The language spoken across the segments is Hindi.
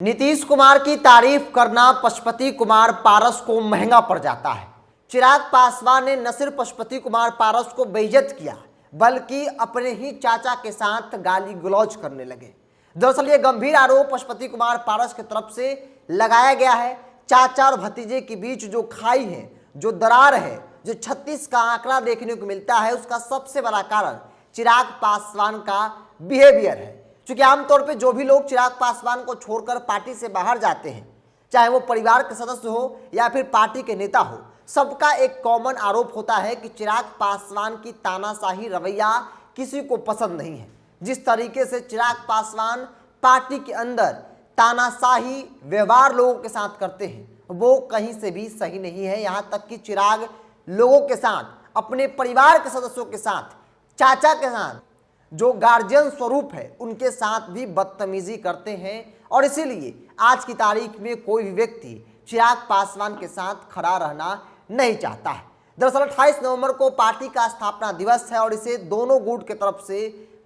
नीतीश कुमार की तारीफ करना पशुपति कुमार पारस को महंगा पड़ जाता है। चिराग पासवान ने न सिर्फ पशुपति कुमार पारस को बेइज्जत किया बल्कि अपने ही चाचा के साथ गाली गलौज करने लगे। दरअसल ये गंभीर आरोप पशुपति कुमार पारस की तरफ से लगाया गया है। चाचा और भतीजे के बीच जो खाई है, जो दरार है, जो 36 का आंकड़ा देखने को मिलता है, उसका सबसे बड़ा कारण चिराग पासवान का बिहेवियर है। क्योंकि आमतौर पे जो भी लोग चिराग पासवान को छोड़कर पार्टी से बाहर जाते हैं, चाहे वो परिवार के सदस्य हो या फिर पार्टी के नेता हो, सबका एक कॉमन आरोप होता है कि चिराग पासवान की तानाशाही रवैया किसी को पसंद नहीं है। जिस तरीके से चिराग पासवान पार्टी के अंदर तानाशाही व्यवहार लोगों के साथ करते हैं, वो कहीं से भी सही नहीं है। यहाँ तक कि चिराग लोगों के साथ, अपने परिवार के सदस्यों के साथ, चाचा के साथ, जो गार्जियन स्वरूप है, उनके साथ भी बदतमीजी करते हैं। और इसीलिए आज की तारीख में कोई भी व्यक्ति चिराग पासवान के साथ खड़ा रहना नहीं चाहता है। दरअसल 28 नवंबर को पार्टी का स्थापना दिवस है और इसे दोनों गुट की तरफ से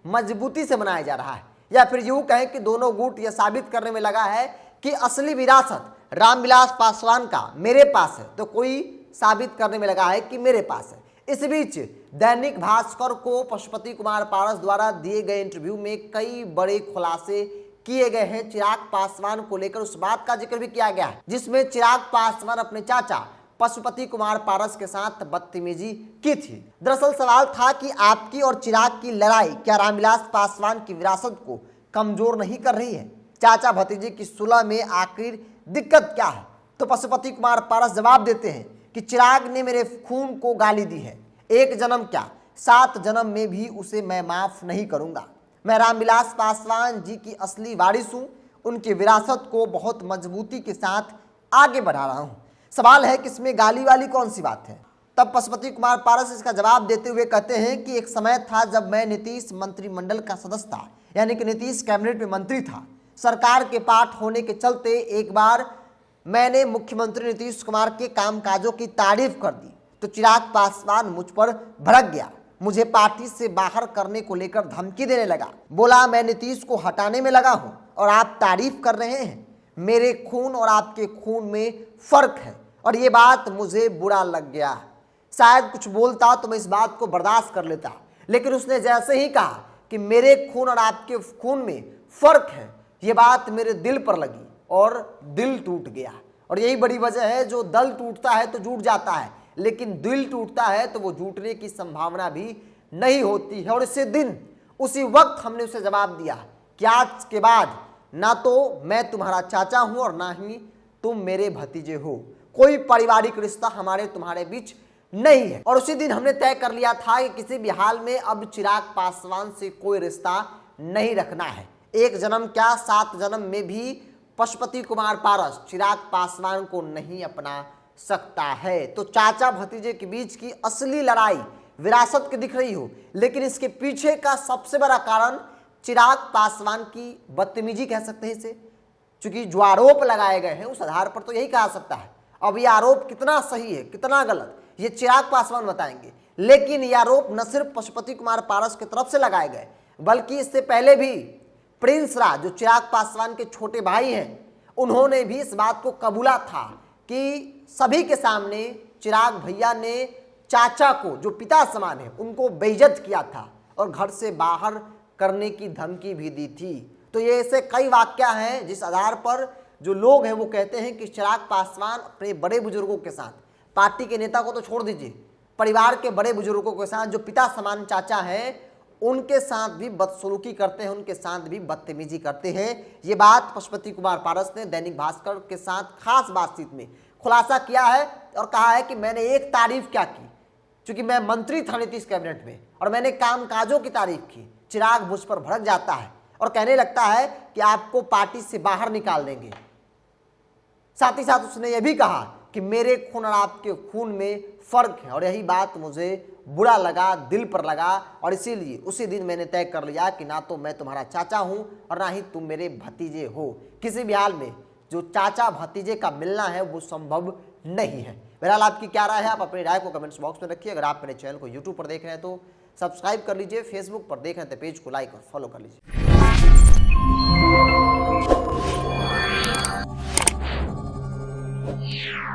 मजबूती से मनाया जा रहा है, या फिर यूं कहें कि दोनों गुट यह साबित करने में लगा है कि असली विरासत रामविलास पासवान का मेरे पास है, तो कोई साबित करने में लगा है कि मेरे पास है। इस बीच दैनिक भास्कर को पशुपति कुमार पारस द्वारा दिए गए इंटरव्यू में कई बड़े खुलासे किए गए हैं। चिराग पासवान को लेकर उस बात का जिक्र भी किया गया है जिसमें चिराग पासवान अपने चाचा पशुपति कुमार पारस के साथ बदतमीजी की थी। दरअसल सवाल था कि आपकी और चिराग की लड़ाई क्या रामविलास पासवान की विरासत को कमजोर नहीं कर रही है? चाचा भतीजे की सुलह में आखिर दिक्कत क्या है? तो पशुपति कुमार पारस जवाब देते हैं कि चिराग ने मेरे खून को गाली दी है, एक जन्म क्या 7 जन्म में भी उसे मैं माफ नहीं करूंगा। मैं रामविलास पासवान जी की असली वारिस हूं, उनकी विरासत को बहुत मजबूती के साथ आगे बढ़ा रहा हूं। सवाल है कि इसमें गाली वाली कौन सी बात है? तब पशुपति कुमार पारस इसका जवाब देते हुए कहते हैं कि एक समय था जब मैं नीतीश मंत्रिमंडल का सदस्य था, यानी कि नीतीश कैबिनेट में मंत्री था। सरकार के पाठ होने के चलते एक बार मैंने मुख्यमंत्री नीतीश कुमार के कामकाजों की तारीफ कर दी तो चिराग पासवान मुझ पर भड़क गया, मुझे पार्टी से बाहर करने को लेकर धमकी देने लगा। बोला मैं नीतीश को हटाने में लगा हूं और आप तारीफ कर रहे हैं। मेरे खून और आपके खून में फर्क है और ये बात मुझे बुरा लग गया। शायद कुछ बोलता तो मैं इस बात को बर्दाश्त कर लेता, लेकिन उसने जैसे ही कहा कि मेरे खून और आपके खून में फर्क है, ये बात मेरे दिल पर लगी और दिल टूट गया। और यही बड़ी वजह है, जो दल टूटता है तो जुट जाता है, लेकिन दिल टूटता है तो वो जुटने की संभावना भी नहीं होती है। और इसी दिन उसी वक्त हमने उसे जवाब दिया कि आज के बाद ना तो मैं तुम्हारा चाचा हूं और ना ही तुम मेरे भतीजे हो, कोई पारिवारिक रिश्ता हमारे तुम्हारे बीच नहीं है। और उसी दिन हमने तय कर लिया था कि किसी भी हाल में अब चिराग पासवान से कोई रिश्ता नहीं रखना है। एक जन्म क्या 7 जन्म में भी पशुपति कुमार पारस चिराग पासवान को नहीं अपना सकता है। तो चाचा भतीजे के बीच की असली लड़ाई विरासत की दिख रही हो, लेकिन इसके पीछे का सबसे बड़ा कारण चिराग पासवान की बदतमीजी कह सकते हैं इसे, क्योंकि जो आरोप लगाए गए हैं उस आधार पर तो यही कहा सकता है। अब ये आरोप कितना सही है कितना गलत ये चिराग पासवान बताएंगे, लेकिन ये आरोप न सिर्फ पशुपति कुमार पारस की तरफ से लगाए गए बल्कि इससे पहले भी प्रिंस राज, जो चिराग पासवान के छोटे भाई हैं, उन्होंने भी इस बात को कबूला था कि सभी के सामने चिराग भैया ने चाचा को, जो पिता समान है, उनको बेइज्जत किया था और घर से बाहर करने की धमकी भी दी थी। तो ये ऐसे कई वाकया हैं जिस आधार पर जो लोग हैं वो कहते हैं कि चिराग पासवान अपने बड़े बुजुर्गों के साथ, पार्टी के नेता को तो छोड़ दीजिए, परिवार के बड़े बुजुर्गों के साथ, जो पिता समान चाचा हैं, उनके साथ भी बदसलूकी करते हैं, उनके साथ भी बदतमीजी करते हैं। ये बात पशुपति कुमार पारस ने दैनिक भास्कर के साथ खास बातचीत में खुलासा किया है और कहा है कि मैंने एक तारीफ क्या की, क्योंकि मैं मंत्री था नीतीश कैबिनेट में और मैंने कामकाजों की तारीफ की। चिराग मुझ पर भड़क जाता है और कहने लगता है कि आपको पार्टी से बाहर निकाल देंगे। साथ ही साथ उसने यह भी कहा कि मेरे खून और आपके खून में फर्क है और यही बात मुझे बुरा लगा, दिल पर लगा। और इसीलिए उसी दिन मैंने तय कर लिया कि ना तो मैं तुम्हारा चाचा हूं और ना ही तुम मेरे भतीजे हो। किसी भी हाल में जो चाचा भतीजे का मिलना है वो संभव नहीं है। बहरहाल आपकी क्या राय है? आप अपनी राय को कमेंट्स बॉक्स में रखिए। अगर आप मेरे चैनल को यूट्यूब पर देख रहे हैं तो सब्सक्राइब कर लीजिए, फेसबुक पर देख रहे हैं तो पेज को लाइक और फॉलो कर लीजिए। है।